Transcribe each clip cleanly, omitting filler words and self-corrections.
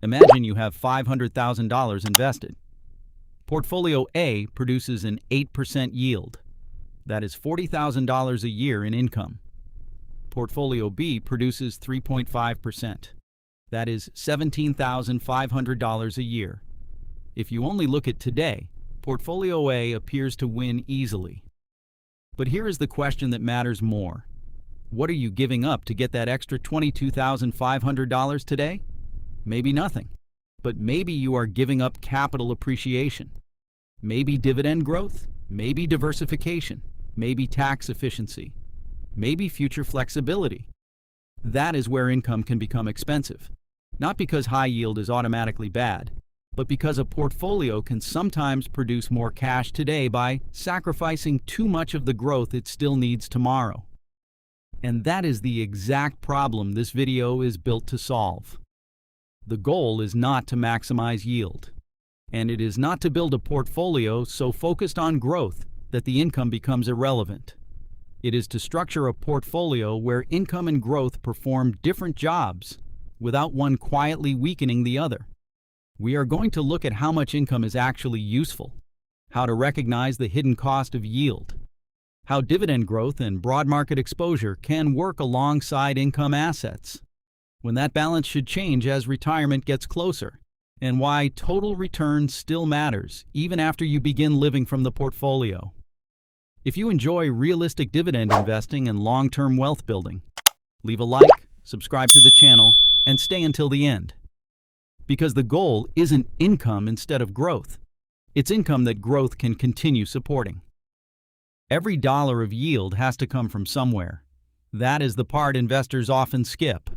Imagine you have $500,000 invested. Portfolio A produces an 8% yield. That is $40,000 a year in income. Portfolio B produces 3.5%. That is $17,500 a year. If you only look at today, Portfolio A appears to win easily. But here is the question that matters more. What are you giving up to get that extra $22,500 today? Maybe nothing. But maybe you are giving up capital appreciation. Maybe dividend growth. Maybe diversification. Maybe tax efficiency. Maybe future flexibility. That is where income can become expensive. Not because high yield is automatically bad, but because a portfolio can sometimes produce more cash today by sacrificing too much of the growth it still needs tomorrow. And that is the exact problem this video is built to solve. The goal is not to maximize yield, and it is not to build a portfolio so focused on growth that the income becomes irrelevant. It is to structure a portfolio where income and growth perform different jobs without one quietly weakening the other. We are going to look at how much income is actually useful, how to recognize the hidden cost of yield, how dividend growth and broad market exposure can work alongside income assets, when that balance should change as retirement gets closer, and why total return still matters even after you begin living from the portfolio. If you enjoy realistic dividend investing and long-term wealth building, leave a like, subscribe to the channel, and stay until the end. Because the goal isn't income instead of growth. It's income that growth can continue supporting. Every dollar of yield has to come from somewhere. That is the part investors often skip.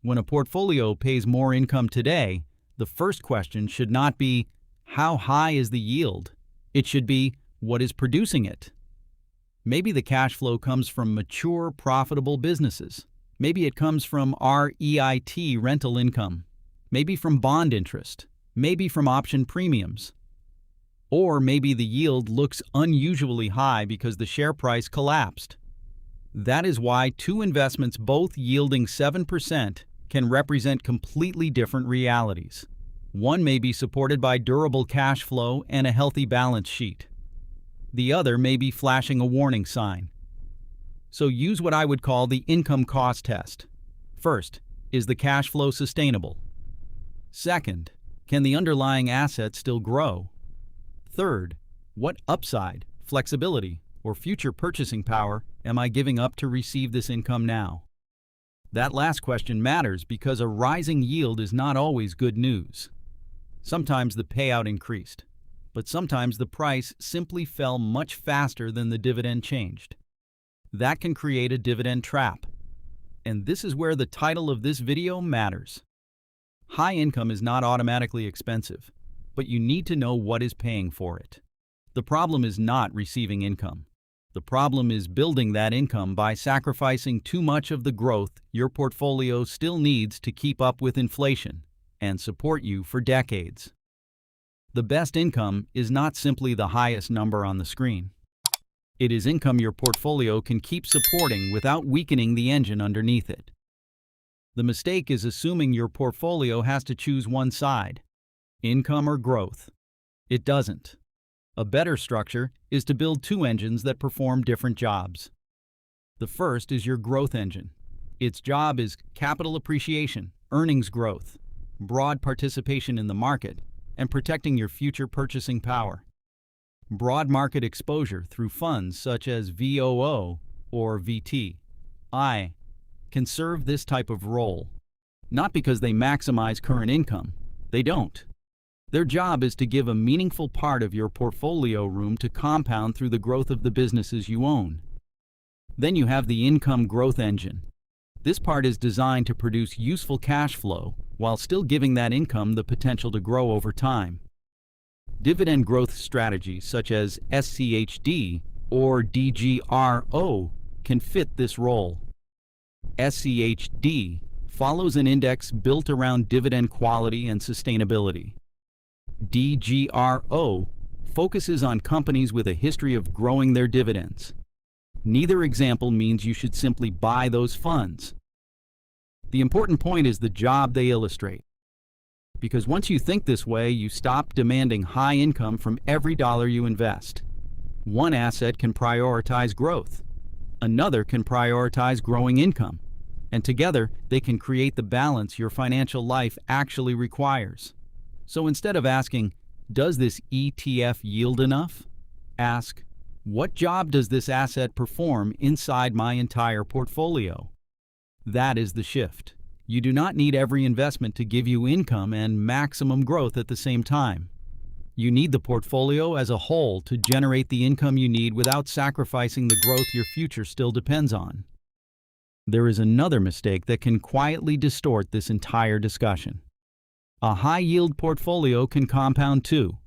When a portfolio pays more income today, the first question should not be, how high is the yield? It should be, what is producing it? Maybe the cash flow comes from mature, profitable businesses. Maybe it comes from REIT rental income. Maybe from bond interest. Maybe from option premiums. Or maybe the yield looks unusually high because the share price collapsed. That is why two investments both yielding 7% can represent completely different realities. One may be supported by durable cash flow and a healthy balance sheet. The other may be flashing a warning sign. So use what I would call the income cost test. First, is the cash flow sustainable? Second, can the underlying asset still grow? Third, what upside, flexibility, or future purchasing power am I giving up to receive this income now? That last question matters because a rising yield is not always good news. Sometimes the payout increased, but sometimes the price simply fell much faster than the dividend changed. That can create a dividend trap. And this is where the title of this video matters. High income is not automatically expensive, but you need to know what is paying for it. The problem is not receiving income. The problem is building that income by sacrificing too much of the growth your portfolio still needs to keep up with inflation and support you for decades. The best income is not simply the highest number on the screen. It is income your portfolio can keep supporting without weakening the engine underneath it. The mistake is assuming your portfolio has to choose one side, income or growth. It doesn't. A better structure is to build two engines that perform different jobs. The first is your growth engine. Its job is capital appreciation, earnings growth, broad participation in the market, and protecting your future purchasing power. Broad market exposure through funds such as VOO or VTI can serve this type of role. Not because they maximize current income. They don't. Their job is to give a meaningful part of your portfolio room to compound through the growth of the businesses you own. Then you have the income growth engine. This part is designed to produce useful cash flow while still giving that income the potential to grow over time. Dividend growth strategies such as SCHD or DGRO can fit this role. SCHD follows an index built around dividend quality and sustainability. DGRO focuses on companies with a history of growing their dividends. Neither example means you should simply buy those funds. The important point is the job they illustrate. Because once you think this way, you stop demanding high income from every dollar you invest. One asset can prioritize growth. Another can prioritize growing income. And together, they can create the balance your financial life actually requires. So instead of asking, does this ETF yield enough? Ask, what job does this asset perform inside my entire portfolio? That is the shift. You do not need every investment to give you income and maximum growth at the same time. You need the portfolio as a whole to generate the income you need without sacrificing the growth your future still depends on. There is another mistake that can quietly distort this entire discussion. A high-yield portfolio can compound too.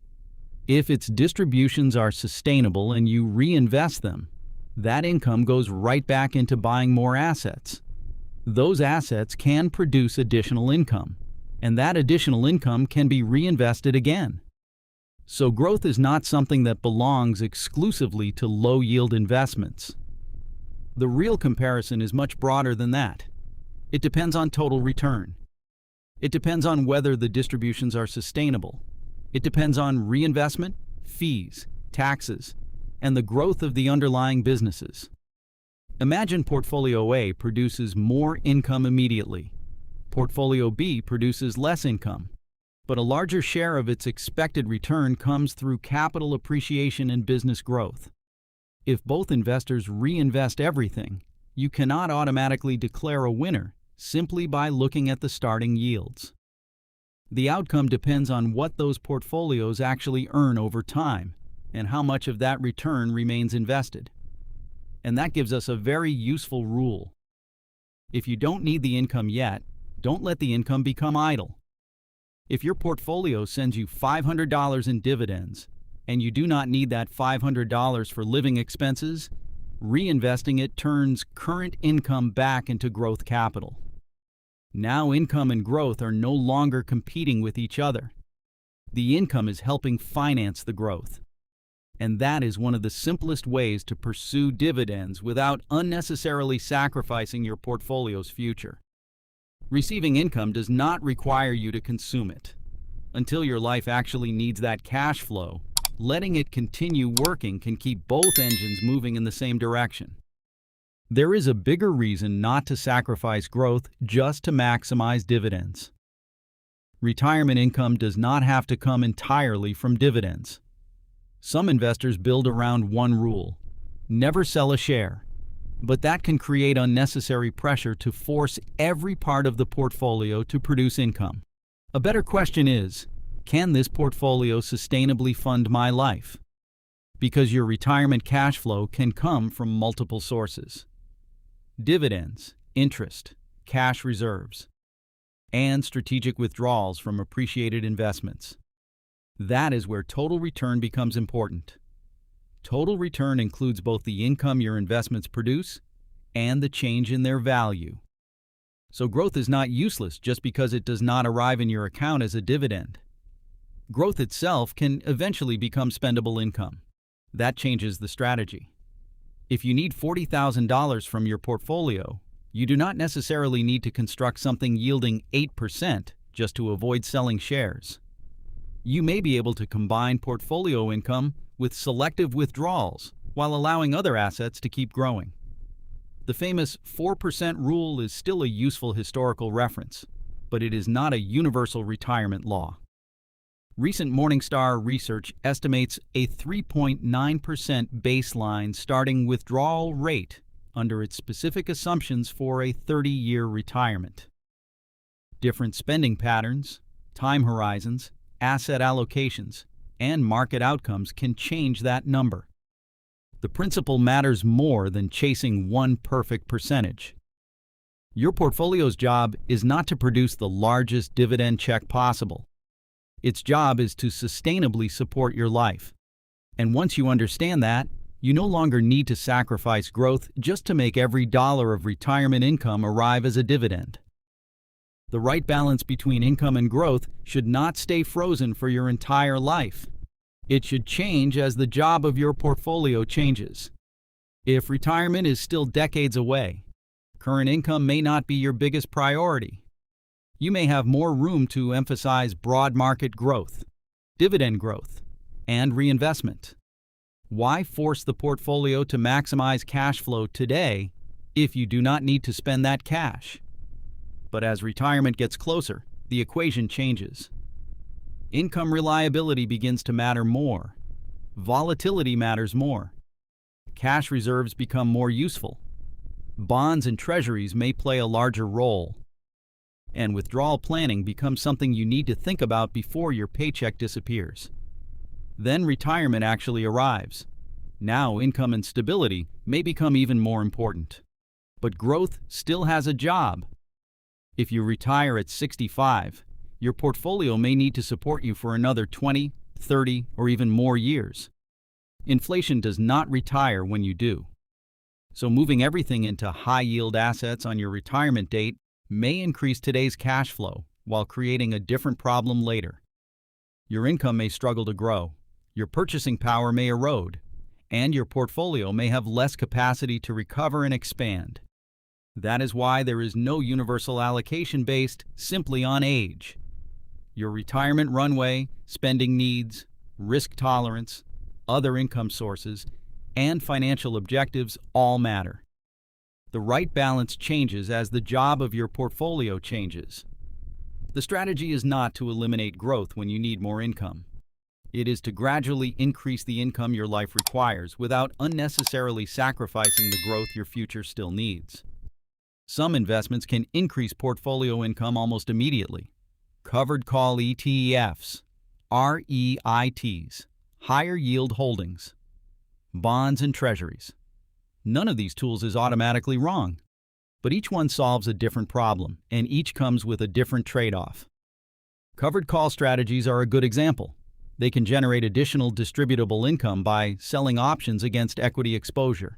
If its distributions are sustainable and you reinvest them, that income goes right back into buying more assets. Those assets can produce additional income, and that additional income can be reinvested again. So growth is not something that belongs exclusively to low-yield investments. The real comparison is much broader than that. It depends on total return. It depends on whether the distributions are sustainable. It depends on reinvestment, fees, taxes, and the growth of the underlying businesses. Imagine Portfolio A produces more income immediately. Portfolio B produces less income, but a larger share of its expected return comes through capital appreciation and business growth. If both investors reinvest everything, you cannot automatically declare a winner simply by looking at the starting yields. The outcome depends on what those portfolios actually earn over time and how much of that return remains invested. And that gives us a very useful rule. If you don't need the income yet, don't let the income become idle. If your portfolio sends you $500 in dividends and you do not need that $500 for living expenses, reinvesting it turns current income back into growth capital. Now income and growth are no longer competing with each other. The income is helping finance the growth. And that is one of the simplest ways to pursue dividends without unnecessarily sacrificing your portfolio's future. Receiving income does not require you to consume it. Until your life actually needs that cash flow, letting it continue working can keep both engines moving in the same direction. There is a bigger reason not to sacrifice growth just to maximize dividends. Retirement income does not have to come entirely from dividends. Some investors build around one rule: never sell a share. But that can create unnecessary pressure to force every part of the portfolio to produce income. A better question is, can this portfolio sustainably fund my life? Because your retirement cash flow can come from multiple sources: dividends, interest, cash reserves, and strategic withdrawals from appreciated investments. That is where total return becomes important. Total return includes both the income your investments produce and the change in their value. So growth is not useless just because it does not arrive in your account as a dividend. Growth itself can eventually become spendable income. That changes the strategy. If you need $40,000 from your portfolio, you do not necessarily need to construct something yielding 8% just to avoid selling shares. You may be able to combine portfolio income with selective withdrawals while allowing other assets to keep growing. The famous 4% rule is still a useful historical reference, but it is not a universal retirement law. Recent Morningstar research estimates a 3.9% baseline starting withdrawal rate under its specific assumptions for a 30-year retirement. Different spending patterns, time horizons, asset allocations, and market outcomes can change that number. The principle matters more than chasing one perfect percentage. Your portfolio's job is not to produce the largest dividend check possible. Its job is to sustainably support your life. And once you understand that, you no longer need to sacrifice growth just to make every dollar of retirement income arrive as a dividend. The right balance between income and growth should not stay frozen for your entire life. It should change as the job of your portfolio changes. If retirement is still decades away, current income may not be your biggest priority. You may have more room to emphasize broad market growth, dividend growth, and reinvestment. Why force the portfolio to maximize cash flow today if you do not need to spend that cash? But as retirement gets closer, the equation changes. Income reliability begins to matter more. Volatility matters more. Cash reserves become more useful. Bonds and treasuries may play a larger role. And withdrawal planning becomes something you need to think about before your paycheck disappears. Then retirement actually arrives. Now income and stability may become even more important. But growth still has a job. If you retire at 65, your portfolio may need to support you for another 20, 30, or even more years. Inflation does not retire when you do. So moving everything into high-yield assets on your retirement date may increase today's cash flow while creating a different problem later. Your income may struggle to grow, your purchasing power may erode, and your portfolio may have less capacity to recover and expand. That is why there is no universal allocation based simply on age. Your retirement runway, spending needs, risk tolerance, other income sources, and financial objectives all matter. The right balance changes as the job of your portfolio changes. The strategy is not to eliminate growth when you need more income. It is to gradually increase the income your life requires without unnecessarily sacrificing the growth your future still needs. Some investments can increase portfolio income almost immediately. Covered call ETFs, REITs, higher yield holdings, bonds and treasuries. None of these tools is automatically wrong, but each one solves a different problem, and each comes with a different trade-off. Covered call strategies are a good example. They can generate additional distributable income by selling options against equity exposure.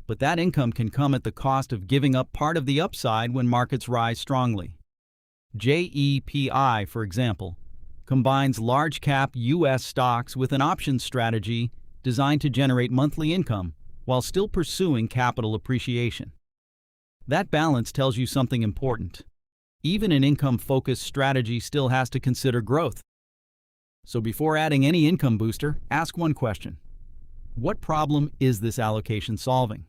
But that income can come at the cost of giving up part of the upside when markets rise strongly. JEPI, for example, combines large-cap U.S. stocks with an options strategy designed to generate monthly income while still pursuing capital appreciation. That balance tells you something important. Even an income-focused strategy still has to consider growth. So before adding any income booster, ask one question. What problem is this allocation solving?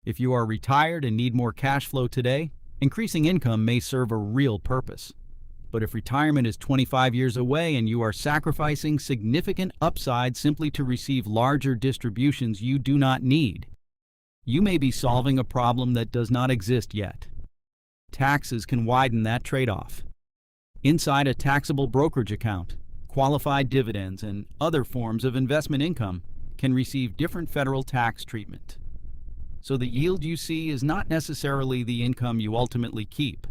If you are retired and need more cash flow today, increasing income may serve a real purpose. But if retirement is 25 years away and you are sacrificing significant upside simply to receive larger distributions you do not need, you may be solving a problem that does not exist yet. Taxes can widen that trade-off. Inside a taxable brokerage account, qualified dividends and other forms of investment income can receive different federal tax treatment. So the yield you see is not necessarily the income you ultimately keep.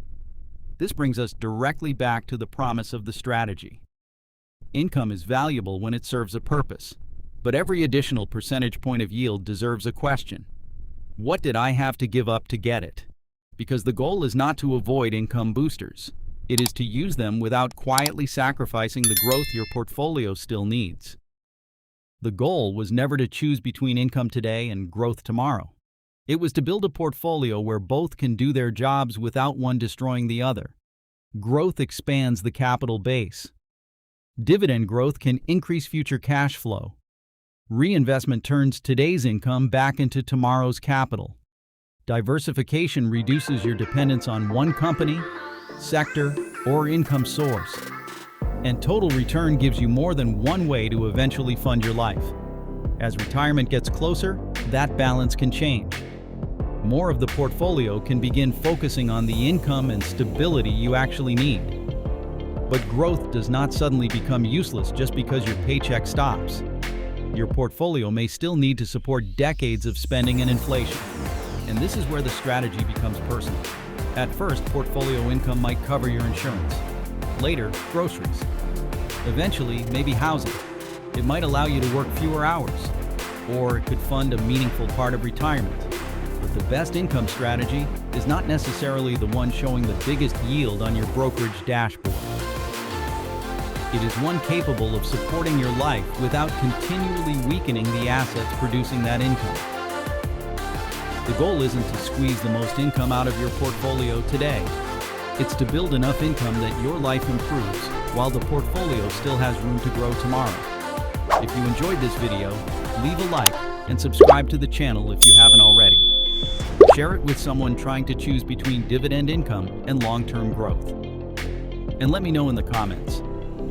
This brings us directly back to the promise of the strategy. Income is valuable when it serves a purpose, but every additional percentage point of yield deserves a question. What did I have to give up to get it? Because the goal is not to avoid income boosters. It is to use them without quietly sacrificing the growth your portfolio still needs. The goal was never to choose between income today and growth tomorrow. It was to build a portfolio where both can do their jobs without one destroying the other. Growth expands the capital base. Dividend growth can increase future cash flow. Reinvestment turns today's income back into tomorrow's capital. Diversification reduces your dependence on one company, sector, or income source. And total return gives you more than one way to eventually fund your life. As retirement gets closer, that balance can change. More of the portfolio can begin focusing on the income and stability you actually need. But growth does not suddenly become useless just because your paycheck stops. Your portfolio may still need to support decades of spending and inflation. And this is where the strategy becomes personal. At first, portfolio income might cover your insurance. Later, groceries. Eventually, maybe housing. It might allow you to work fewer hours. Or it could fund a meaningful part of retirement. But the best income strategy is not necessarily the one showing the biggest yield on your brokerage dashboard. It is one capable of supporting your life without continually weakening the assets producing that income. The goal isn't to squeeze the most income out of your portfolio today. It's to build enough income that your life improves while the portfolio still has room to grow tomorrow. If you enjoyed this video, leave a like and subscribe to the channel if you haven't already. Share it with someone trying to choose between dividend income and long-term growth. And let me know in the comments,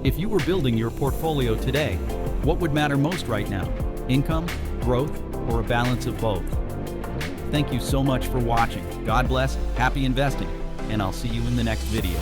if you were building your portfolio today, what would matter most right now? Income, growth, or a balance of both? Thank you so much for watching. God bless, happy investing, and I'll see you in the next video.